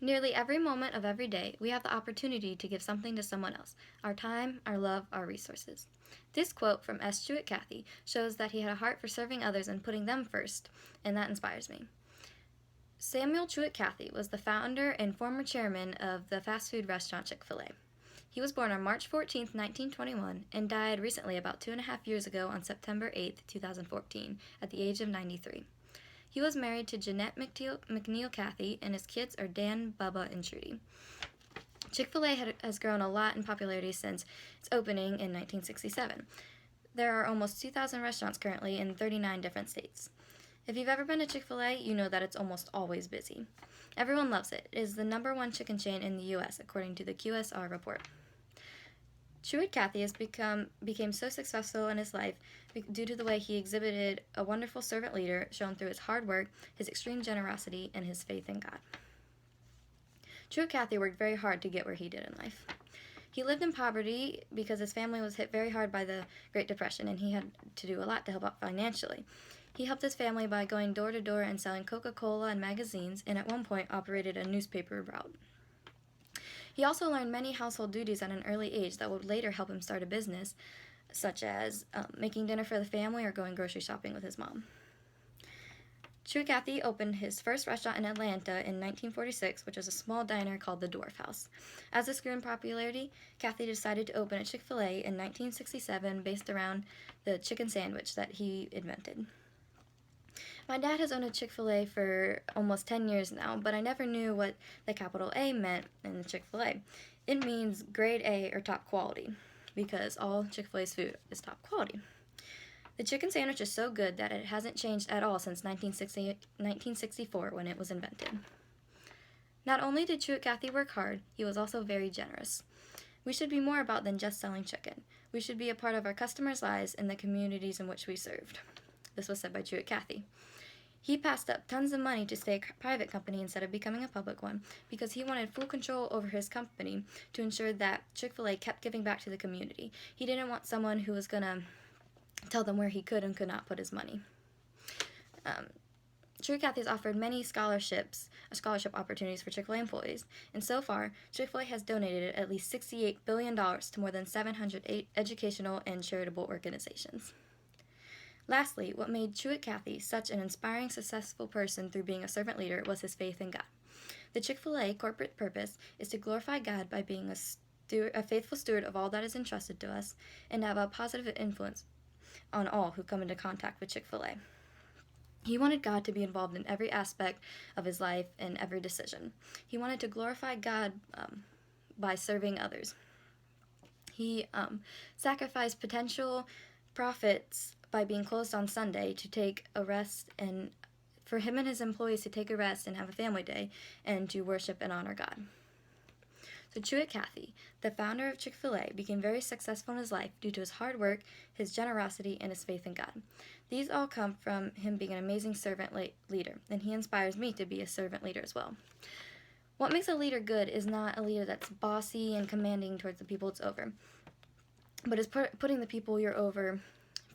Nearly every moment of every day, we have the opportunity to give something to someone else: our time, our love, our resources. This quote from Truett Cathy shows that he had a heart for serving others and putting them first, and that inspires me. Samuel Truett Cathy was the founder and former chairman of the fast food restaurant Chick-fil-A. He was born on March 14, 1921, and died recently about 2.5 years ago on September 8, 2014, at the age of 93. He was married to Jeanette McNeil Cathy, and his kids are Dan, Bubba, and Trudy. Chick-fil-A has grown a lot in popularity since its opening in 1967. There are almost 2,000 restaurants currently in 39 different states. If you've ever been to Chick-fil-A, you know that it's almost always busy. Everyone loves it. It is the #1 chicken chain in the U.S., according to the QSR report. Truett Cathy became so successful in his life due to the way he exhibited a wonderful servant leader shown through his hard work, his extreme generosity, and his faith in God. Truett Cathy worked very hard to get where he did in life. He lived in poverty because his family was hit very hard by the Great Depression, and he had to do a lot to help out financially. He helped his family by going door to door and selling Coca-Cola and magazines, and at one point operated a newspaper route. He also learned many household duties at an early age that would later help him start a business, such as making dinner for the family or going grocery shopping with his mom. Truett Cathy opened his first restaurant in Atlanta in 1946, which was a small diner called the Dwarf House. As this grew in popularity, Cathy decided to open a Chick-fil-A in 1967 based around the chicken sandwich that he invented. My dad has owned a Chick-fil-A for almost 10 years now, but I never knew what the capital A meant in the Chick-fil-A. It means grade A or top quality, because all Chick-fil-A's food is top quality. The chicken sandwich is so good that it hasn't changed at all since 1964 when it was invented. Not only did Truett Cathy work hard, he was also very generous. We should be more about than just selling chicken. We should be a part of our customers' lives and the communities in which we served. This was said by Truett Cathy. He passed up tons of money to stay a private company instead of becoming a public one because he wanted full control over his company to ensure that Chick-fil-A kept giving back to the community. He didn't want someone who was going to tell them where he could and could not put his money. Truett Cathy has offered many scholarship opportunities for Chick-fil-A employees, and so far, Chick-fil-A has donated at least $68 billion to more than 700 educational and charitable organizations. Lastly, what made Truett Cathy such an inspiring, successful person through being a servant leader was his faith in God. The Chick-fil-A corporate purpose is to glorify God by being a faithful steward of all that is entrusted to us and have a positive influence on all who come into contact with Chick-fil-A. He wanted God to be involved in every aspect of his life and every decision. He wanted to glorify God by serving others. He sacrificed potential profits by being closed on Sunday to take a rest, and for him and his employees to take a rest and have a family day and to worship and honor God. So Truett Cathy, the founder of Chick-fil-A, became very successful in his life due to his hard work, his generosity, and his faith in God. These all come from him being an amazing servant leader, and he inspires me to be a servant leader as well. What makes a leader good is not a leader that's bossy and commanding towards the people it's over, but is putting the people you're over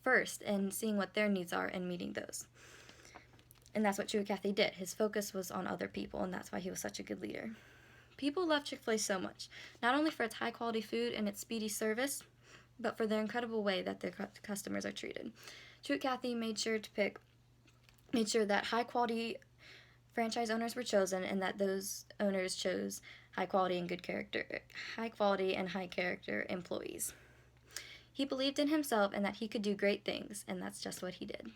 first and seeing what their needs are and meeting those. And that's what Truett Cathy did. His focus was on other people, and that's why he was such a good leader. People love Chick-fil-A so much, not only for its high-quality food and its speedy service, but for the incredible way that their customers are treated. Truett Cathy made sure that high-quality franchise owners were chosen, and that those owners chose high-quality and high-character employees. He believed in himself and that he could do great things, and that's just what he did.